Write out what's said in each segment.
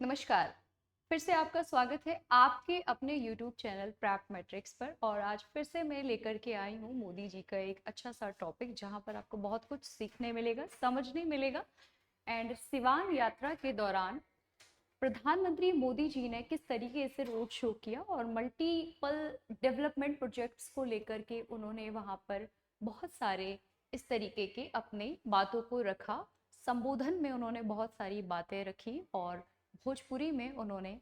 नमस्कार। फिर से आपका स्वागत है आपके अपने YouTube चैनल प्रैप मैट्रिक्स पर। और आज फिर से मैं लेकर के आई हूँ मोदी जी का एक अच्छा सा टॉपिक, जहाँ पर आपको बहुत कुछ सीखने मिलेगा, समझने मिलेगा। एंड सिवान यात्रा के दौरान प्रधानमंत्री मोदी जी ने किस तरीके से रोड शो किया और मल्टीपल डेवलपमेंट प्रोजेक्ट्स को लेकर के उन्होंने वहाँ पर बहुत सारे इस तरीके के अपने बातों को रखा। संबोधन में उन्होंने बहुत सारी बातें रखी और भोजपुरी में उन्होंने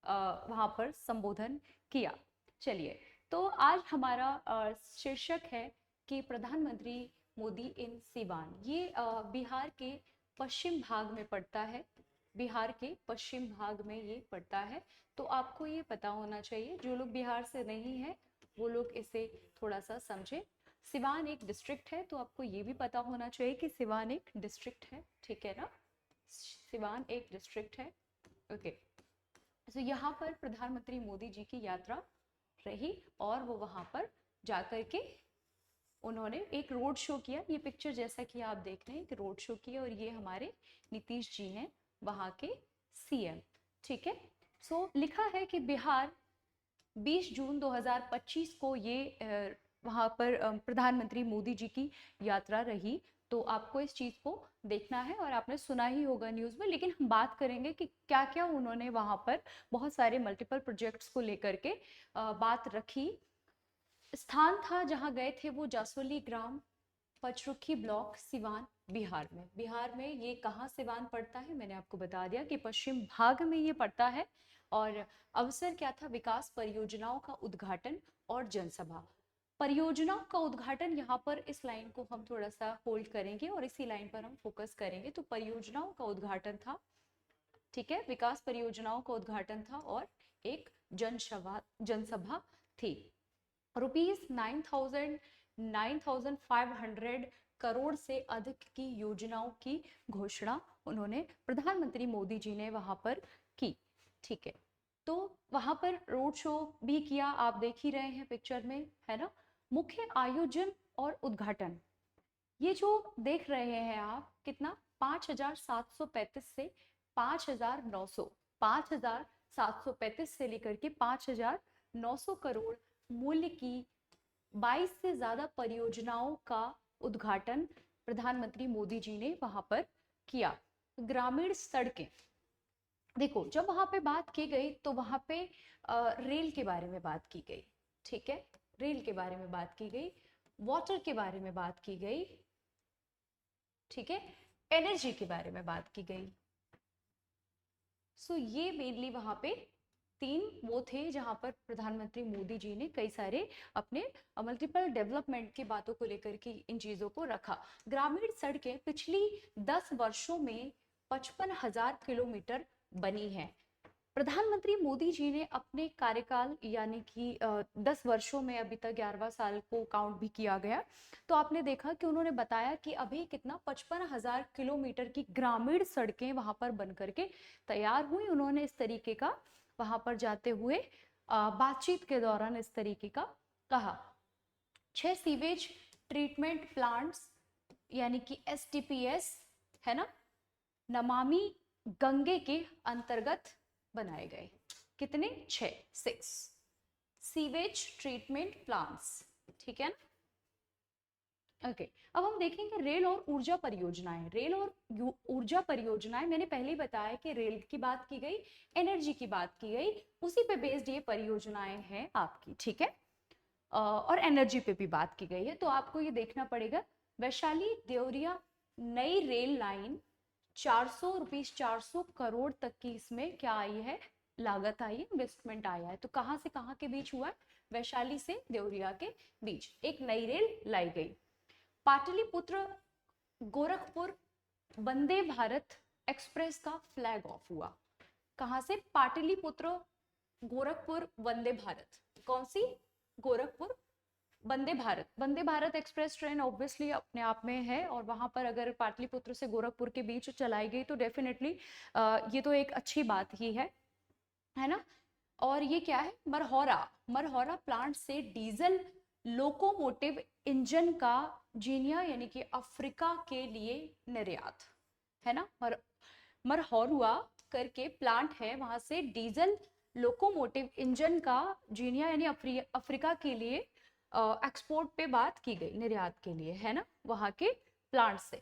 वहाँ पर संबोधन किया। चलिए, तो आज हमारा शीर्षक है कि प्रधानमंत्री मोदी इन सिवान। ये बिहार के पश्चिम भाग में पड़ता है। बिहार के पश्चिम भाग में ये पड़ता है। तो आपको ये पता होना चाहिए, जो लोग बिहार से नहीं है वो लोग इसे थोड़ा सा समझें। सिवान एक डिस्ट्रिक्ट है, तो आपको ये भी पता होना चाहिए कि सिवान एक डिस्ट्रिक्ट है, ठीक है ना। सिवान एक डिस्ट्रिक्ट है। ओके, तो यहाँ पर प्रधानमंत्री मोदी जी की यात्रा रही और वो वहाँ पर जाकर के उन्होंने एक रोड शो किया। ये पिक्चर जैसा कि आप देख रहे हैं कि रोड शो किया, और ये हमारे नीतीश जी हैं, वहाँ के सीएम, ठीक है। सो लिखा है कि बिहार 20 जून 2025 को ये वहाँ पर प्रधानमंत्री मोदी जी की यात्रा रही। तो आपको इस चीज़ को देखना है, और आपने सुना ही होगा न्यूज़ में, लेकिन हम बात करेंगे कि क्या क्या उन्होंने वहाँ पर बहुत सारे मल्टीपल प्रोजेक्ट्स को लेकर के बात रखी। स्थान था जहाँ गए थे वो जासवली ग्राम, पचरुखी ब्लॉक, सिवान, बिहार में। बिहार में ये कहाँ सिवान पड़ता है, मैंने आपको बता दिया कि पश्चिम भाग में ये पड़ता है। और अवसर क्या था, विकास परियोजनाओं का उद्घाटन और जनसभा। परियोजनाओं का उद्घाटन, यहाँ पर इस लाइन को हम थोड़ा सा होल्ड करेंगे और इसी लाइन पर हम फोकस करेंगे। तो परियोजनाओं का उद्घाटन था, ठीक है, विकास परियोजनाओं का उद्घाटन था और एक जनसभा थी। रुपीज 9,500 करोड़ से अधिक की योजनाओं की घोषणा उन्होंने, प्रधानमंत्री मोदी जी ने वहां पर की, ठीक है। तो वहां पर रोड शो भी किया, आप देख ही रहे हैं पिक्चर में, है ना। मुख्य आयोजन और उद्घाटन, ये जो देख रहे हैं आप, कितना, 5,735 से 5,900, 5,735 से लेकर के 5,900 करोड़ मूल्य की 22 से ज्यादा परियोजनाओं का उद्घाटन प्रधानमंत्री मोदी जी ने वहां पर किया। ग्रामीण सड़कें, देखो, जब वहां पे बात की गई तो वहां पे रेल के बारे में बात की गई, ठीक है, रेल के बारे में बात की गई, वाटर के बारे में बात की गई, ठीक है, एनर्जी के बारे में बात की गई। सो ये मेनली वहां पे तीन वो थे जहां पर प्रधानमंत्री मोदी जी ने कई सारे अपने मल्टीपल डेवलपमेंट की बातों को लेकर के इन चीजों को रखा। ग्रामीण सड़कें पिछली 10 वर्षों में 55,000 किलोमीटर बनी हैं। प्रधानमंत्री मोदी जी ने अपने कार्यकाल, यानी कि 10 वर्षों में, अभी तक 11वां साल को काउंट भी किया गया, तो आपने देखा कि उन्होंने बताया कि अभी कितना 55,000 किलोमीटर की ग्रामीण सड़कें वहां पर बन करके तैयार हुई। उन्होंने इस तरीके का वहां पर जाते हुए बातचीत के दौरान इस तरीके का कहा। 6 सीवेज ट्रीटमेंट प्लांट्स, यानी कि STPS, है ना, नमामि गंगे के अंतर्गत बनाए गए। कितने, 6 सीवेज ट्रीटमेंट प्लांट्स, ठीक है ना। ओके, अब हम देखेंगे रेल और ऊर्जा परियोजनाएं। रेल और ऊर्जा परियोजनाएं, मैंने पहले ही बताया कि रेल की बात की गई, एनर्जी की बात की गई, उसी पे बेस्ड ये परियोजनाएं हैं आपकी, ठीक है। और एनर्जी पे भी बात की गई है। तो आपको ये देखना पड़ेगा, वैशाली देवरिया नई रेल लाइन, 400 करोड़ तक की इसमें क्या आई है, लागत आई है, इन्वेस्टमेंट आया है। तो कहाँ से कहाँ के बीच हुआ है, वैशाली से देवरिया के बीच एक नई रेल लाई गई। पाटलिपुत्र गोरखपुर वंदे भारत एक्सप्रेस का फ्लैग ऑफ हुआ। कहाँ से, पाटलिपुत्र गोरखपुर वंदे भारत, कौन सी, Gorakhpur Vande Bharat express train obviously अपने आप में है, और वहां पर अगर पाटलिपुत्र से गोरखपुर के बीच चलाई गई तो डेफिनेटली ये तो एक अच्छी बात ही है ना। और ये क्या है, मरहौरा प्लांट से डीजल लोकोमोटिव इंजन का जीनिया, यानी कि अफ्रीका के लिए निर्यात, है ना। मरहौरुआ करके प्लांट है, वहां से डीजल लोकोमोटिव इंजन का जीनिया यानी अफ्रीका के लिए एक्सपोर्ट पे बात की गई, निर्यात के लिए, है ना, वहां के प्लांट से।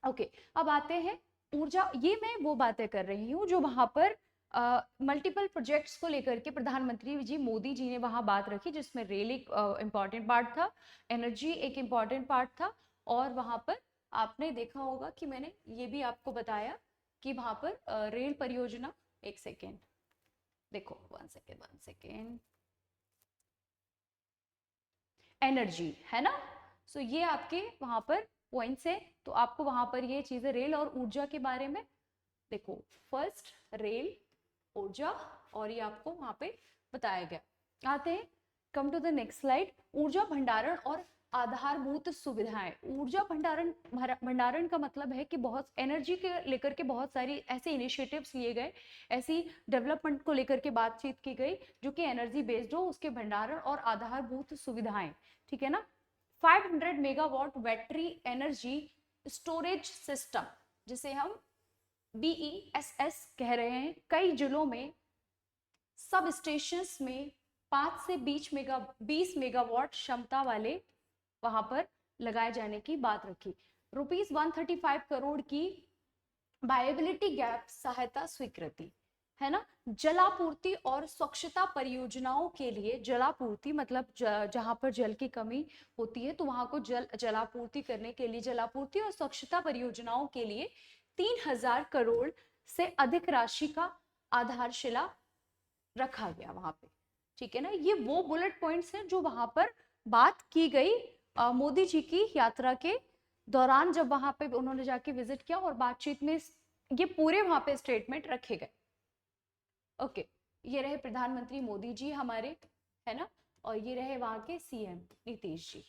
ओके, अब आते हैं ऊर्जा। ये मैं वो बातें कर रही हूँ जो वहां पर मल्टीपल प्रोजेक्ट्स को लेकर के प्रधानमंत्री जी मोदी जी ने वहां बात रखी, जिसमें रेल एक इम्पॉर्टेंट पार्ट था, एनर्जी एक इम्पॉर्टेंट पार्ट था, और वहां पर आपने देखा होगा कि मैंने ये भी आपको बताया कि वहां पर रेल परियोजना, एक सेकेंड देखो, वन सेकेंड, एनर्जी, है ना। सो ये आपके वहां पर पॉइंट्स है, तो आपको वहां पर ये चीजें रेल और ऊर्जा के बारे में देखो, फर्स्ट रेल, ऊर्जा, और ये आपको वहां पे बताया गया। आते हैं, come to the next slide, ऊर्जा भंडारण और आधारभूत सुविधाएं। ऊर्जा भंडारण, भंडारण का मतलब है कि बहुत एनर्जी के लेकर के बहुत सारी ऐसे इनिशिएटिव्स लिए गए, ऐसी डेवलपमेंट को लेकर के बातचीत की गई जो कि एनर्जी बेस्ड हो, उसके भंडारण और आधारभूत सुविधाएं, ठीक है ना। 500 megawatt battery energy storage system, जिसे हम BESS कह रहे हैं, कई जिलों में सब स्टेशंस में 5 से 20 मेगावाट क्षमता वाले वहां पर लगाए जाने की बात रखी। ₹135 करोड़ की वायबिलिटी गैप सहायता स्वीकृति, है ना। जलापूर्ति और स्वच्छता परियोजनाओं के लिए, जलापूर्ति मतलब जहां पर जल की कमी होती है तो वहां को जलापूर्ति करने के लिए, जलापूर्ति और स्वच्छता परियोजनाओं के लिए 3000 करोड़ से अधिक राशि का आधारशिला रखा गया वहां पे, ठीक है ना। ये वो बुलेट पॉइंट्स हैं जो वहां पर बात की गई मोदी जी की यात्रा के दौरान, जब वहां पे उन्होंने जाके विजिट किया और बातचीत में ये पूरे वहां पे स्टेटमेंट रखे गए। ओके, ये रहे प्रधानमंत्री मोदी जी हमारे, है ना, और ये रहे वहां के CM नीतीश जी।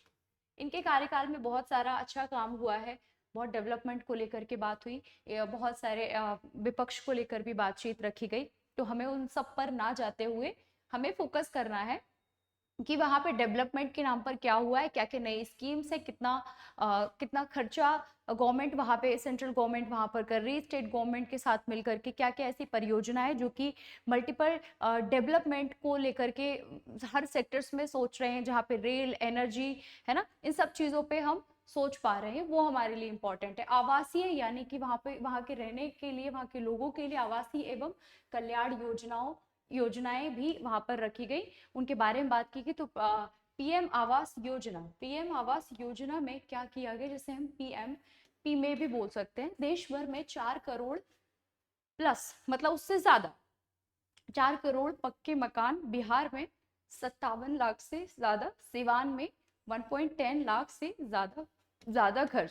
इनके कार्यकाल में बहुत सारा अच्छा काम हुआ है, बहुत डेवलपमेंट को लेकर के बात हुई, बहुत सारे विपक्ष को लेकर भी बातचीत रखी गई, तो हमें उन सब पर ना जाते हुए हमें फोकस करना है कि वहां पे डेवलपमेंट के नाम पर क्या हुआ है, क्या क्या नई स्कीम्स है, कितना खर्चा गवर्नमेंट वहां पे, सेंट्रल गवर्नमेंट वहां पर कर रही है, स्टेट गवर्नमेंट के साथ मिलकर के क्या क्या ऐसी परियोजना है जो कि मल्टीपल डेवलपमेंट को लेकर के हर सेक्टर्स में सोच रहे हैं, जहाँ पे रेल, एनर्जी, है ना, इन सब चीजों पे हम सोच पा रहे हैं, वो हमारे लिए इम्पोर्टेंट है। आवासीय यानी कि वहां पे, वहां के रहने के लिए, वहां के लोगों के लिए आवासीय एवं कल्याण योजनाएं भी वहां पर रखी गई, उनके बारे में बात की गई। तो PM आवास योजना, PM आवास योजना में क्या किया गया, जैसे हम PMP में भी बोल सकते हैं, देश भर में 4 करोड़ प्लस, मतलब उससे ज्यादा 4 करोड़ पक्के मकान, बिहार में 57 लाख से ज्यादा, सिवान में 1.10 लाख से ज्यादा घर,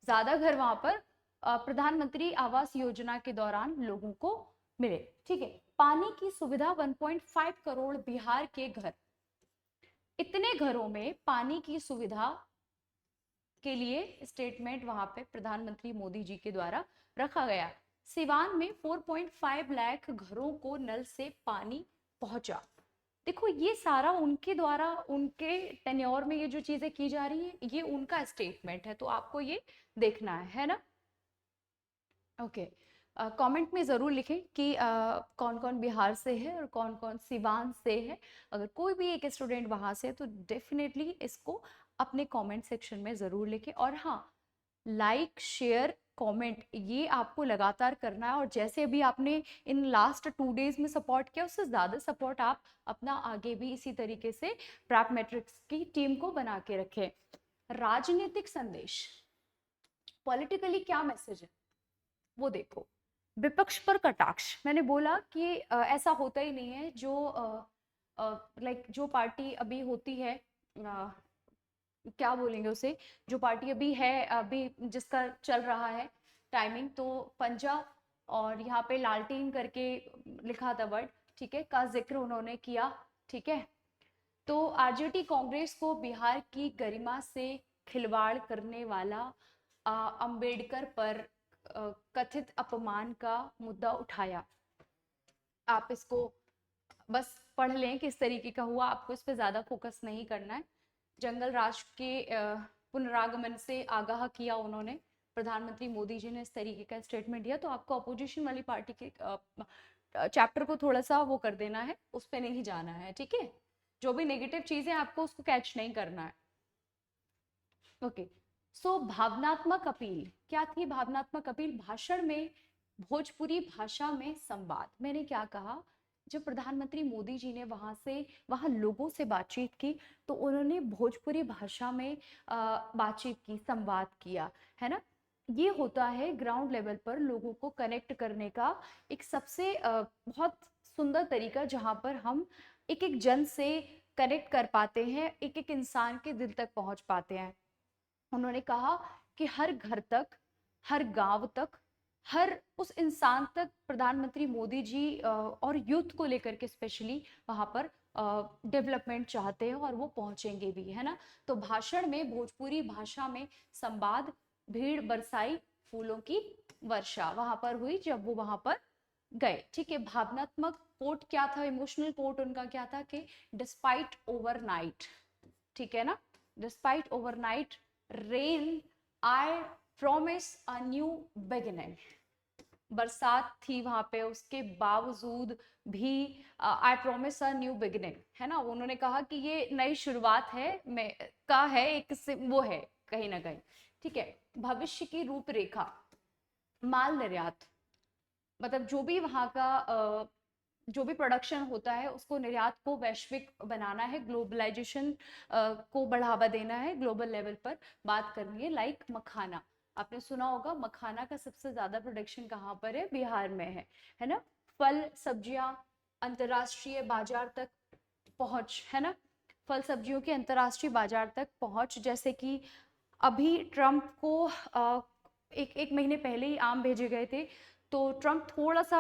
ज्यादा घर वहां पर प्रधानमंत्री आवास योजना के दौरान लोगों को मिले, ठीक है। पानी की सुविधा 1.5 करोड़ बिहार के घर, इतने घरों में पानी की सुविधा के लिए स्टेटमेंट वहां पे प्रधानमंत्री मोदी जी के द्वारा रखा गया। सिवान में 4.5 लाख घरों को नल से पानी पहुंचा। देखो, ये सारा उनके द्वारा, उनके टेन्योर में ये जो चीजें की जा रही है, ये उनका स्टेटमेंट है, तो आपको ये देखना है ना। ओके, कमेंट में ज़रूर लिखें कि कौन कौन बिहार से है और कौन कौन सिवान से है। अगर कोई भी एक स्टूडेंट वहाँ से है तो डेफिनेटली इसको अपने कमेंट सेक्शन में ज़रूर लिखें। और हाँ, लाइक, शेयर, कमेंट, ये आपको लगातार करना है, और जैसे भी आपने इन लास्ट 2 डेज में सपोर्ट किया, उससे ज़्यादा सपोर्ट आप अपना आगे भी इसी तरीके से प्रैप मैट्रिक्स की टीम को बना के रखें। राजनीतिक संदेश, पॉलिटिकली क्या मैसेज है वो देखो। विपक्ष पर कटाक्ष, मैंने बोला कि ऐसा होता ही नहीं है, जो लाइक जो पार्टी अभी होती है, क्या बोलेंगे उसे, जो पार्टी अभी है, अभी जिसका चल रहा है टाइमिंग, तो पंजा और यहाँ पे लालटेन करके लिखा था वर्ड, ठीक है, का जिक्र उन्होंने किया, ठीक है। तो आरजेडी कांग्रेस को बिहार की गरिमा से खिलवाड़ करने वाला अंबेडकर पर कथित अपमान का मुद्दा उठाया। आप इसको बस पढ़ लें किस तरीके का हुआ, आपको इस पे ज्यादा फोकस नहीं करना है। जंगल राज के पुनरागमन से आगाह किया उन्होंने, प्रधानमंत्री मोदी जी ने इस तरीके का स्टेटमेंट दिया, तो आपको अपोजिशन वाली पार्टी के चैप्टर को थोड़ा सा वो कर देना है, उस पर नहीं जाना है, ठीक है। जो भी नेगेटिव चीजें आपको उसको कैच नहीं करना है। ओके, सो भावनात्मक अपील क्या थी? भावनात्मक अपील भाषण में भोजपुरी भाषा में संवाद। मैंने क्या कहा, जब प्रधानमंत्री मोदी जी ने वहां लोगों से बातचीत की तो उन्होंने भोजपुरी भाषा में बातचीत की, संवाद किया, है ना। ये होता है ग्राउंड लेवल पर लोगों को कनेक्ट करने का एक सबसे बहुत सुंदर तरीका, जहां पर हम एक एक जन से कनेक्ट कर पाते हैं, एक एक इंसान के दिल तक पहुंच पाते हैं। उन्होंने कहा कि हर घर तक, हर गांव तक, हर उस इंसान तक प्रधानमंत्री मोदी जी और यूथ को लेकर के स्पेशली वहां पर डेवलपमेंट चाहते हैं और वो पहुंचेंगे भी, है ना। तो भाषण में भोजपुरी भाषा में संवाद, भीड़ बरसाई फूलों की वर्षा वहां पर हुई जब वो वहां पर गए, ठीक है। भावनात्मक कोट क्या था, इमोशनल कोट उनका क्या था कि डिस्पाइट ओवरनाइट, ठीक है ना, despite overnight rain I promise a new beginning. बरसात थी वहां पे, उसके बावजूद भी I promise a new beginning, है ना। उन्होंने कहा कि ये नई शुरुआत है, मैं का है एक वो है कहीं ना कहीं, ठीक है। भविष्य की रूपरेखा, माल निर्यात, मतलब जो भी वहां का जो भी प्रोडक्शन होता है उसको निर्यात को वैश्विक बनाना है, ग्लोबलाइजेशन को बढ़ावा देना है, ग्लोबल लेवल पर बात करनी है। लाइक मखाना, आपने सुना होगा मखाना का सबसे ज्यादा प्रोडक्शन कहाँ पर है? बिहार में है ना। फल सब्जियां अंतरराष्ट्रीय बाजार तक पहुंच, है ना, फल सब्जियों के अंतरराष्ट्रीय बाजार तक पहुंच। जैसे कि अभी ट्रम्प को एक एक महीने पहले ही आम भेजे गए थे, तो ट्रम्प थोड़ा सा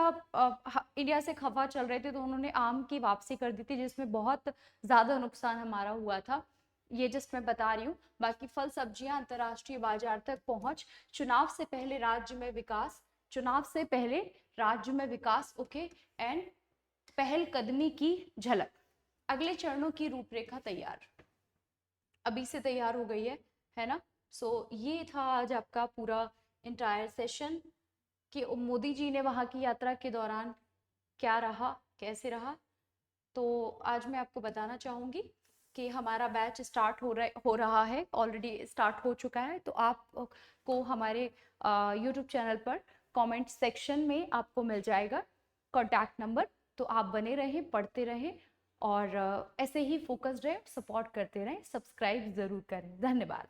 इंडिया से खफा चल रहे थे, तो उन्होंने आम की वापसी कर दी थी, जिसमें बहुत ज़्यादा नुकसान हमारा हुआ था। ये जस्ट मैं बता रही हूँ। बाकी फल सब्जियां अंतर्राष्ट्रीय बाजार तक पहुंच, चुनाव से पहले राज्य में विकास, चुनाव से पहले राज्य में विकास, ओके, एंड पहल कदमी की झलक। अगले चरणों की रूपरेखा तैयार, अभी से तैयार हो गई है ना। सो ये था आज आपका पूरा इंटायर सेशन कि मोदी जी ने वहाँ की यात्रा के दौरान क्या रहा, कैसे रहा। तो आज मैं आपको बताना चाहूँगी कि हमारा बैच स्टार्ट हो रहा है, ऑलरेडी स्टार्ट हो चुका है। तो आप को हमारे यूट्यूब चैनल पर कमेंट सेक्शन में आपको मिल जाएगा कॉन्टैक्ट नंबर। तो आप बने रहें, पढ़ते रहें और ऐसे ही फोकस्ड रहें, सपोर्ट करते रहें, सब्सक्राइब ज़रूर करें। धन्यवाद।